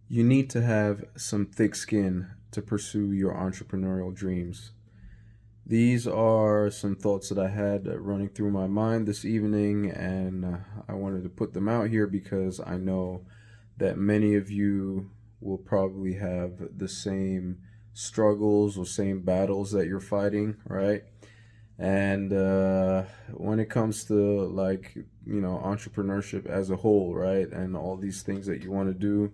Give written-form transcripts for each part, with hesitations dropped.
You need to have some thick skin to pursue your entrepreneurial dreams. These are some thoughts that I had running through my mind this evening, and I wanted to put them out here because I know that many of you will probably have the same struggles or same battles that you're fighting, right? And when it comes to entrepreneurship as a whole, right, and all these things that you want to do,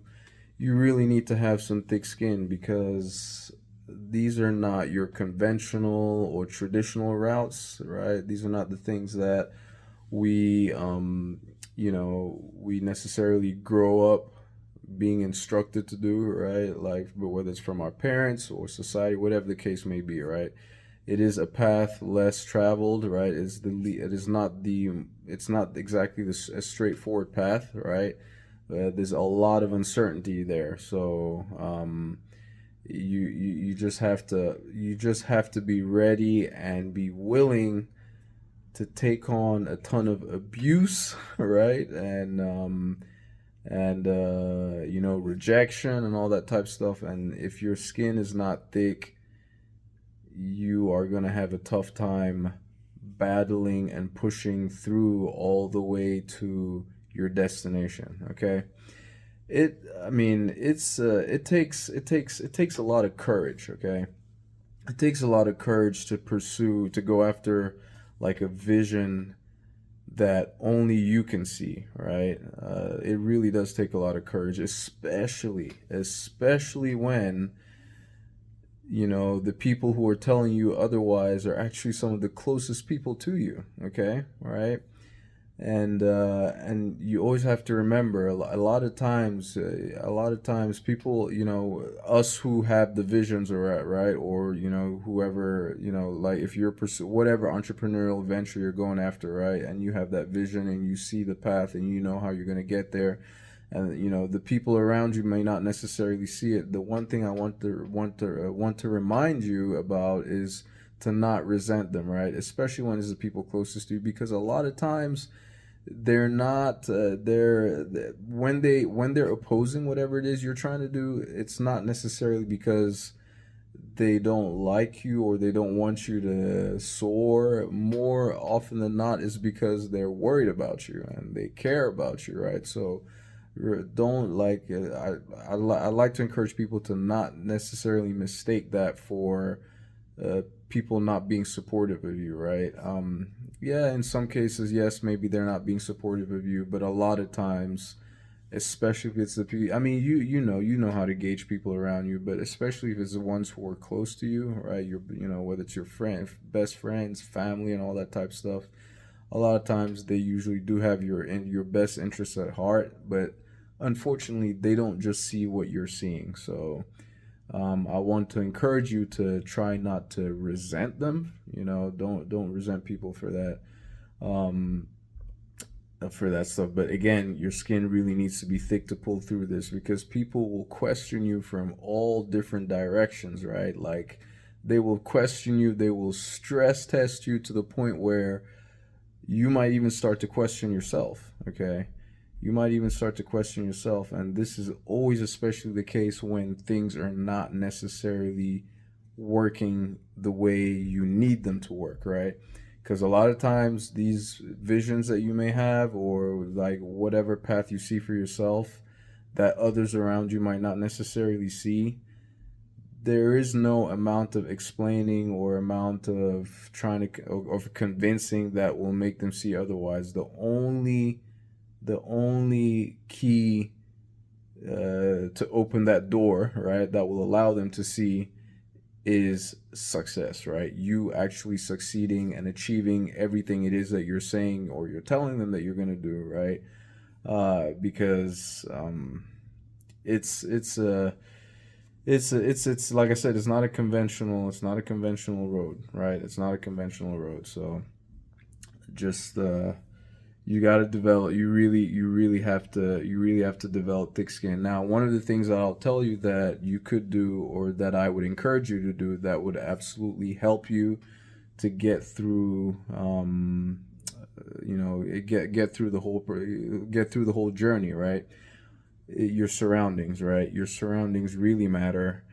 you really need to have some thick skin because these are not your conventional or traditional routes, right? These are not the things that we necessarily grow up being instructed to do, right? Like, whether it's from our parents or society, whatever the case may be, right? It is a path less traveled, right? It's not exactly a straightforward path, right? There's a lot of uncertainty there, so you just have to be ready and be willing to take on a ton of abuse, right? And rejection and all that type of stuff. And if your skin is not thick, you are going to have a tough time battling and pushing through all the way to your destination, okay? It takes a lot of courage, okay? It takes a lot of courage to go after like a vision that only you can see, right? It really does take a lot of courage, especially when the people who are telling you otherwise are actually some of the closest people to you. Okay, right? And you always have to remember a lot of times people, us who have the visions, or right, or whoever, like, if you're whatever entrepreneurial venture you're going after, right, and you have that vision and you see the path and you know how you're going to get there, and the people around you may not necessarily see it. The one thing I want to remind you about is to not resent them, right? Especially when it's the people closest to you, because a lot of times they're not they're when they're opposing whatever it is you're trying to do. It's not necessarily because they don't like you or they don't want you to soar. More often than not is because they're worried about you and they care about you, right? So don't like I like to encourage people to not necessarily mistake that for people not being supportive of you, right? Yeah, in some cases, yes, maybe they're not being supportive of you, but a lot of times, especially if it's the people, I mean, you know how to gauge people around you, but especially if it's the ones who are close to you, right? Whether it's your friend, best friends, family, and all that type of stuff. A lot of times, they usually do have your best interests at heart, but unfortunately, they don't just see what you're seeing. So I want to encourage you to try not to resent them. Don't resent people um, for that stuff. But again, your skin really needs to be thick to pull through this, because people will question you from all different directions, right? Like, they will question you, they will stress test you to the point where you might even start to question yourself, okay? You might even start to question yourself, and this is always especially the case when things are not necessarily working the way you need them to work, right? Because a lot of times these visions that you may have, or like whatever path you see for yourself that others around you might not necessarily see, there is no amount of explaining or amount of trying to of convincing that will make them see otherwise. The only key to open that door, right, that will allow them to see, is success, right? You actually succeeding and achieving everything it is that you're saying or you're telling them that you're going to do, right? Because it's it's like I said, it's not a conventional road, right? It's not a conventional road. So just you really have to develop thick skin. Now, one of the things that I'll tell you that you could do, or that I would encourage you to do, that would absolutely help you to get through get through the whole journey, right, your surroundings, right? Your surroundings really matter.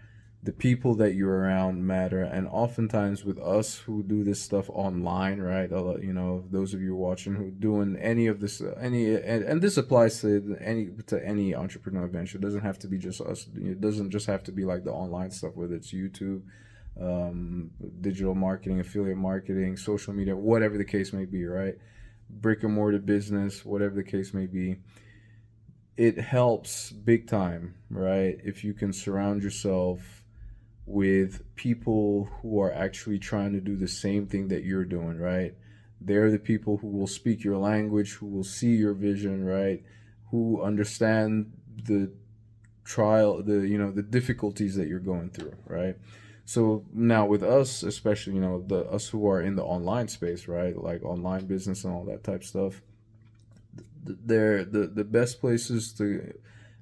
The people that you're around matter, and oftentimes with us who do this stuff online, right? Those of you watching who doing any of this, and this applies to any entrepreneurial venture. It doesn't have to be just us. It doesn't just have to be like the online stuff, whether it's YouTube, digital marketing, affiliate marketing, social media, whatever the case may be, right? Brick and mortar business, whatever the case may be. It helps big time, right? If you can surround yourself with people who are actually trying to do the same thing that you're doing, right? They're the people who will speak your language, who will see your vision, right? Who understand the the difficulties that you're going through, right? So now with us, especially, the us who are in the online space, right? Like online business and all that type stuff, they're the best places to,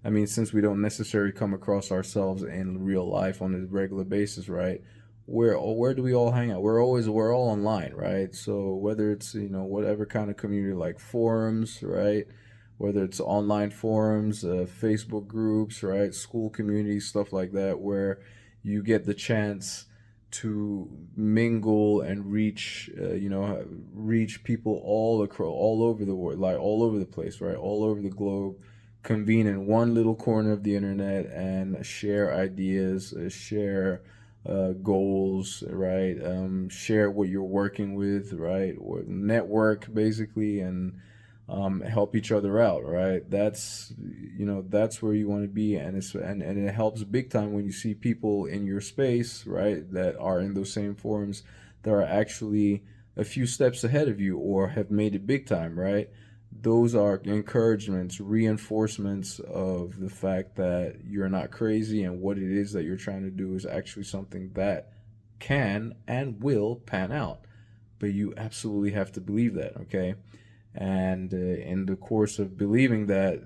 I mean, since we don't necessarily come across ourselves in real life on a regular basis, right? Where do we all hang out? We're all online, right? So whether it's, whatever kind of community, like forums, right? Whether it's online forums, Facebook groups, right? School communities, stuff like that, where you get the chance to mingle and reach people all over the world, like all over the place, right? All over the globe, convene in one little corner of the internet and share ideas, share goals, right? Share what you're working with, right? Or network basically, and help each other out, right? That's where you want to be, and and it helps big time when you see people in your space, right, that are in those same forums, that are actually a few steps ahead of you or have made it big time, right? Those are encouragements, reinforcements of the fact that you're not crazy, and what it is that you're trying to do is actually something that can and will pan out. But you absolutely have to believe that, okay? And in the course of believing that,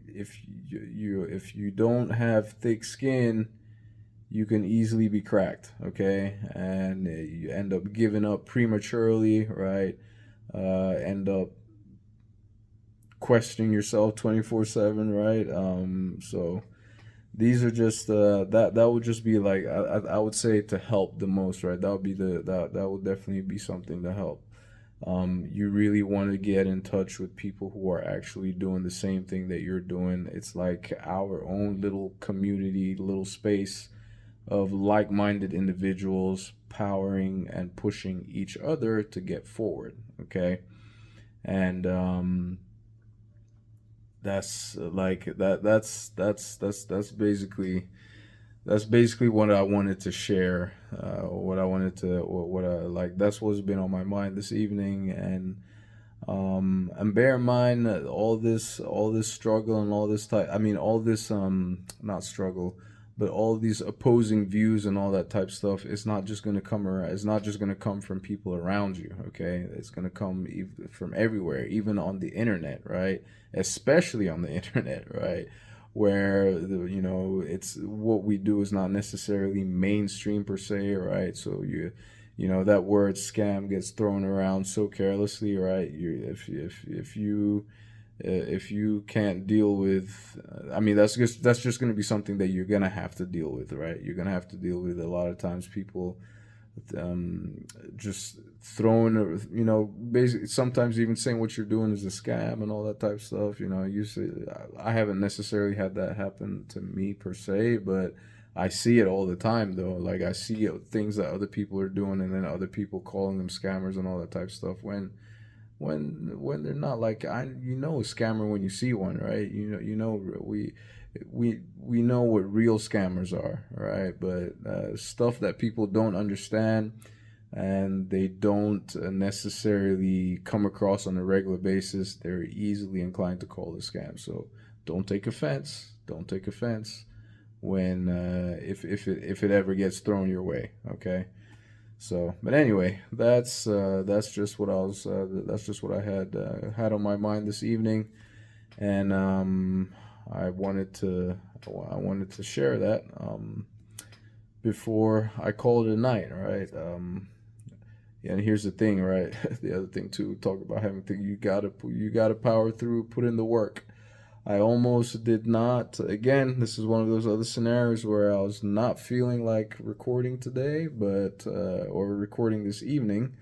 if you don't have thick skin, you can easily be cracked, okay? And you end up giving up prematurely, right? End up questioning yourself 24/7, right? So these are just that would just be like, I would say, to help the most, right? That would be that would definitely be something to help. You really want to get in touch with people who are actually doing the same thing that you're doing. It's like our own little community, little space of like-minded individuals powering and pushing each other to get forward, okay? And that's like that's basically what I wanted to share. What I wanted to, what I like. That's what's been on my mind this evening, and bear in mind that all this struggle and all this type. I mean, all this not struggle, but all these opposing views and all that type stuff. It's not just gonna come around. It's not just gonna come from people around you. Okay, it's gonna come from everywhere, even on the internet, right? Especially on the internet, right? Where it's what we do is not necessarily mainstream per se, right? So that word scam gets thrown around so carelessly, right? If you can't deal with, I mean, that's just going to be something that you're going to have to deal with, right? You're going to have to deal with a lot of times people just throwing, basically sometimes even saying what you're doing is a scam and all that type of stuff. Usually I haven't necessarily had that happen to me per se, but I see it all the time though. Like I see things that other people are doing, and then other people calling them scammers and all that type of stuff when they're not. Like, a scammer when you see one, right? We know what real scammers are, right? But stuff that people don't understand and they don't necessarily come across on a regular basis, they're easily inclined to call it a scam. So don't take offense. Don't take offense when if it ever gets thrown your way. Okay. So, but anyway, that's just what that's just what I had on my mind this evening, and I wanted to share that before I call it a night, right? And here's the thing, right? The other thing too, talk about having things, you gotta power through, put in the work. I almost did not. Again, this is one of those other scenarios where I was not feeling like recording today, but or recording this evening,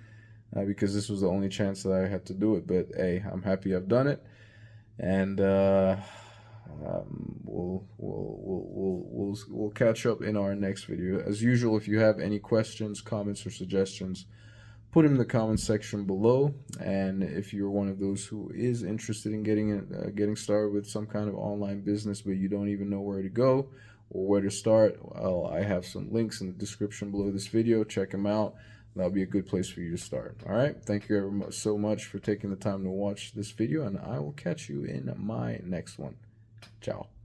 because this was the only chance that I had to do it. But hey, I'm happy I've done it, and we'll catch up in our next video. As usual, if you have any questions, comments, or suggestions, put them in the comments section below. And if you're one of those who is interested in getting started with some kind of online business, but you don't even know where to go or where to start, well, I have some links in the description below this video. Check them out. That'll be a good place for you to start. All right. Thank you so much for taking the time to watch this video, and I will catch you in my next one. Ciao.